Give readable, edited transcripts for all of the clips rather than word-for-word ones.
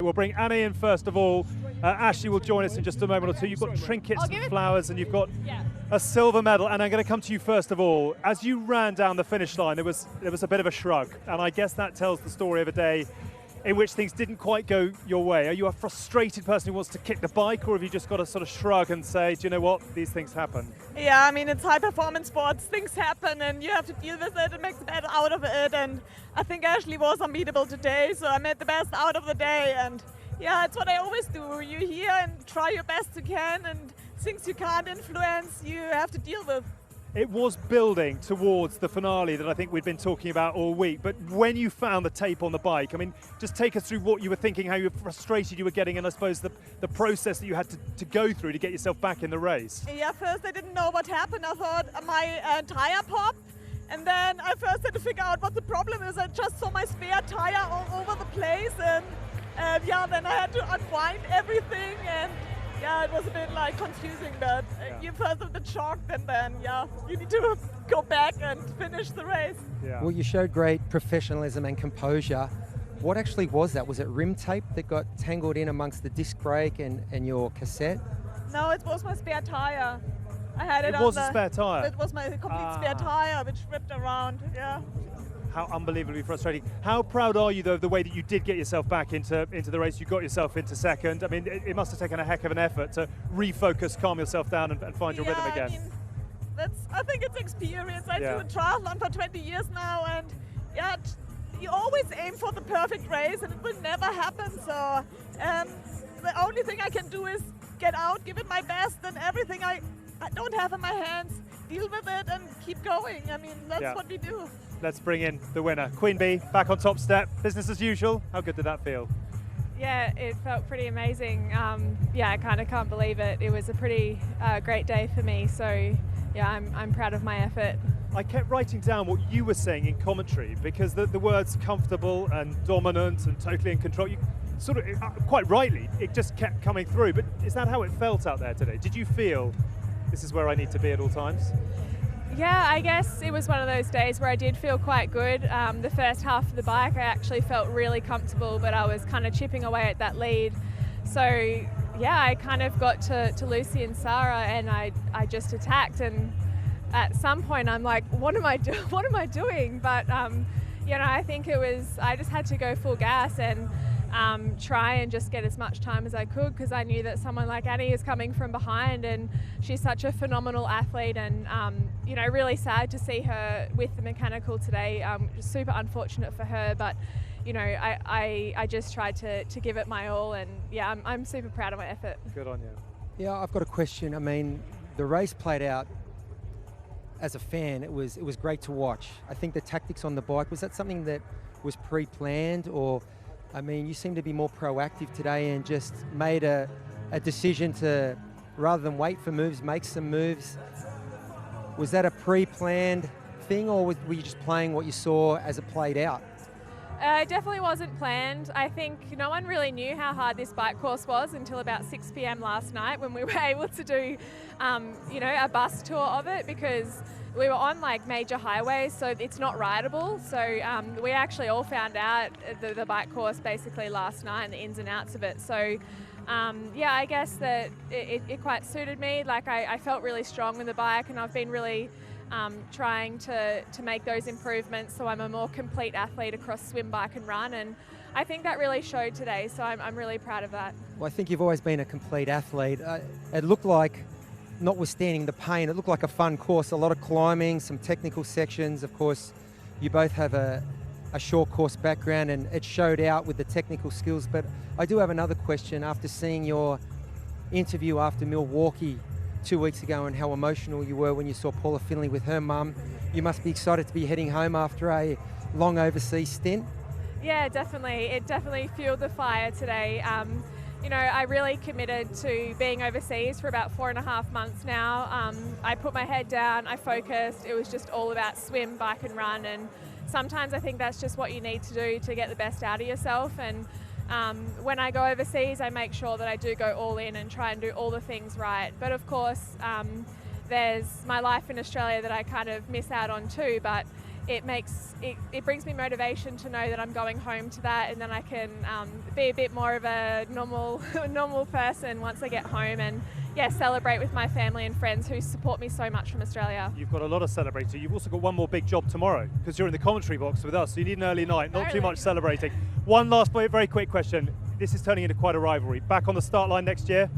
We'll bring Annie in first of all. Ashleigh will join us in just a moment or two. You've got trinkets and flowers and you've got a silver medal. And I'm going to come to you first of all. As you ran down the finish line, there was a bit of a shrug. And I guess that tells the story of a day in which things didn't quite go your way. Are you a frustrated person who wants to kick the bike, or have you just got to sort of shrug and say, do you know what, these things happen? Yeah, I mean, it's high performance sports, things happen and you have to deal with it and make the best out of it. And I think Ashleigh was unbeatable today, so I made the best out of the day. And yeah, it's what I always do. You're here and try your best you can, and things you can't influence, you have to deal with. It was building towards the finale that I think we'd been talking about all week, but when you found the tape on the bike, I mean, just take us through what you were thinking, how you frustrated you were getting, and I suppose the process that you had to go through to get yourself back in the race. Yeah, first I didn't know what happened. I thought my tire popped, and then I first had to figure out what the problem is. I just saw my spare tire all over the place, and yeah, then I had to unwind everything, and yeah, it was a bit like confusing, but you first have the shock, and then yeah, you need to go back and finish the race. Yeah. Well, you showed great professionalism and composure. What actually was that? Was it rim tape that got tangled in amongst the disc brake and your cassette? No, it was my spare tire. I had it on was a spare tire? It was my complete spare tire, which ripped around, yeah. How unbelievably frustrating. How proud are you, though, of the way that you did get yourself back into the race? You got yourself into second. I mean, it must have taken a heck of an effort to refocus, calm yourself down and find your rhythm again. I mean, I think it's experience. I do triathlon for 20 years now, and yeah, you always aim for the perfect race, and it will never happen. So the only thing I can do is get out, give it my best, and everything I don't have in my hands, deal with it and keep going. I mean, that's what we do. Let's bring in the winner. Queen Bee, back on top step, business as usual. How good did that feel? Yeah, it felt pretty amazing. Yeah, I kind of can't believe it. It was a pretty great day for me. So yeah, I'm proud of my effort. I kept writing down what you were saying in commentary, because the words comfortable and dominant and totally in control, you sort of, quite rightly, it just kept coming through. But is that how it felt out there today? Did you feel this is where I need to be at all times? Yeah, I guess it was one of those days where I did feel quite good. The first half of the bike, I actually felt really comfortable, but I was kind of chipping away at that lead. So yeah, I kind of got to Lucy and Sarah, and I just attacked. And at some point, I'm like, what am I doing? But you know, I think I just had to go full gas and try and just get as much time as I could, because I knew that someone like Annie is coming from behind, and she's such a phenomenal athlete, and you know, really sad to see her with the mechanical today. Super unfortunate for her, but you know, I just tried to give it my all, and yeah, I'm super proud of my effort. Good on you. Yeah, I've got a question. I mean, the race played out. As a fan, it was great to watch. I think the tactics on the bike, was that something that was pre-planned, or I mean, you seem to be more proactive today and just made a decision to, rather than wait for moves, make some moves. Was that a pre-planned thing, or were you just playing what you saw as it played out? It definitely wasn't planned. I think no one really knew how hard this bike course was until about 6 p.m. last night, when we were able to do, you know, a bus tour of it, because we were on like major highways, so it's not rideable. So we actually all found out the bike course basically last night and the ins and outs of it. So yeah, I guess that it quite suited me. Like I felt really strong with the bike, and I've been really trying to make those improvements so I'm a more complete athlete across swim, bike and run, and I think that really showed today, so I'm really proud of that. Well, I think you've always been a complete athlete. It looked like, notwithstanding the pain, it looked like a fun course, a lot of climbing, some technical sections. Of course, you both have a short course background, and it showed out with the technical skills. But I do have another question. After seeing your interview after Milwaukee 2 weeks ago and how emotional you were when you saw Paula Finley with her mum, you must be excited to be heading home after a long overseas stint. Yeah, definitely. It definitely fueled the fire today. You know, I really committed to being overseas for about 4.5 months now. I put my head down, I focused. It was just all about swim, bike and run, and sometimes I think that's just what you need to do to get the best out of yourself. And when I go overseas, I make sure that I do go all in and try and do all the things right. But of course, there's my life in Australia that I kind of miss out on too. But it brings me motivation to know that I'm going home to that, and then I can be a bit more of a normal person once I get home, and celebrate with my family and friends who support me so much from Australia. You've got a lot of celebrating. You've also got one more big job tomorrow because you're in the commentary box with us, so you need an early night, not too much celebrating. One last very quick question. This is turning into quite a rivalry. Back on the start line next year?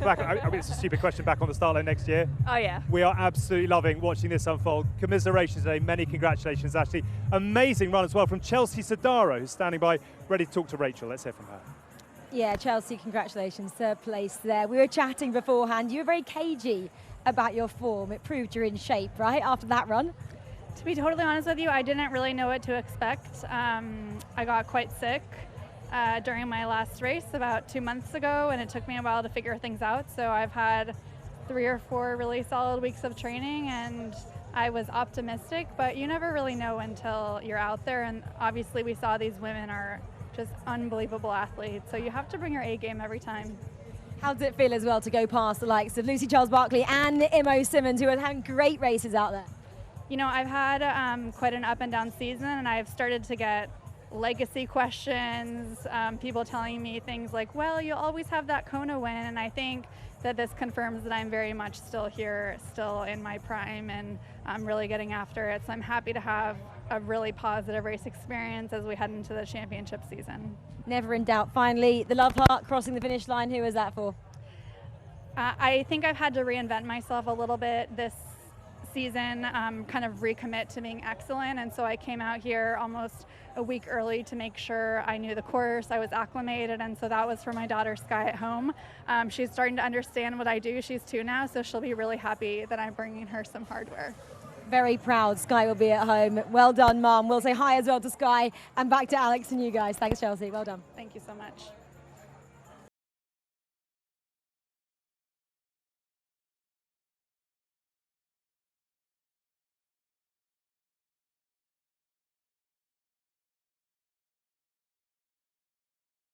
It's a stupid question. Back on the start line next year? Oh yeah. We are absolutely loving watching this unfold. Commiserations today. Many congratulations, Ashleigh. Amazing run as well from Chelsea Sodaro, who's standing by, ready to talk to Rachel. Let's hear from her. Yeah, Chelsea, congratulations, third place there. We were chatting beforehand. You were very cagey about your form. It proved you're in shape, right, after that run? To be totally honest with you, I didn't really know what to expect. I got quite sick during my last race about 2 months ago, and it took me a while to figure things out. So I've had 3 or 4 really solid weeks of training, and I was optimistic, but you never really know until you're out there. And obviously we saw these women are just unbelievable athletes, so you have to bring your A game every time. How does it feel as well to go past the likes of Lucy Charles-Barkley and Imo Simmons, who are having great races out there? You know, I've had quite an up and down season, and I've started to get legacy questions, people telling me things like, well, you'll always have that Kona win, and I think that this confirms that I'm very much still here, still in my prime, and I'm really getting after it. So I'm happy to have a really positive race experience as we head into the championship season. Never in doubt. Finally, the Love Heart crossing the finish line. Who was that for? I think I've had to reinvent myself a little bit this season, kind of recommit to being excellent, and so I came out here almost a week early to make sure I knew the course, I was acclimated, and so that was for my daughter Sky at home. She's starting to understand what I do. She's 2 now, so she'll be really happy that I'm bringing her some hardware. Very proud. Sky will be at home. Well done, Mum. We'll say hi as well to Sky, and back to Alex and you guys. Thanks, Chelsea. Well done. Thank you so much.